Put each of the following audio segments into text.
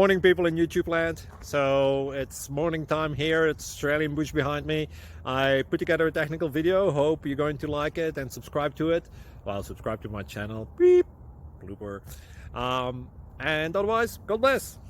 Morning, people in YouTube land. So it's morning time here. It's Australian bush behind me. I put together a technical video. Hope you're going to like it and subscribe to it. Well, subscribe to my channel. Beep. Blooper. And otherwise, God bless.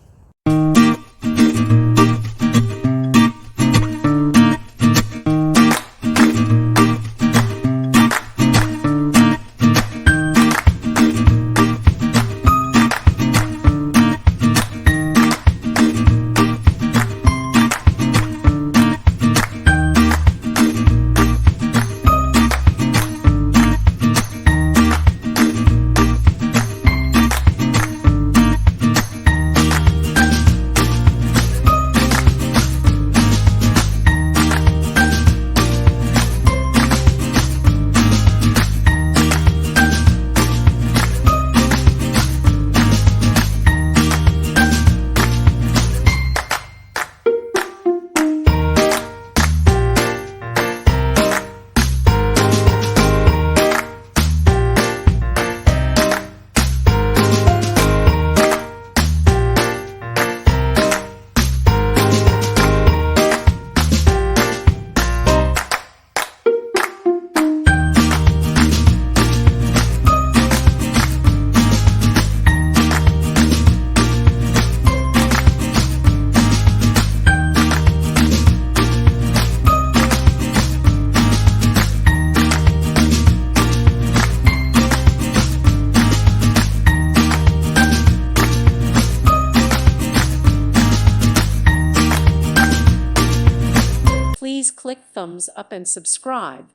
Please click thumbs up and subscribe.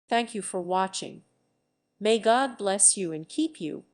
Thank you for watching. May God bless you and keep you.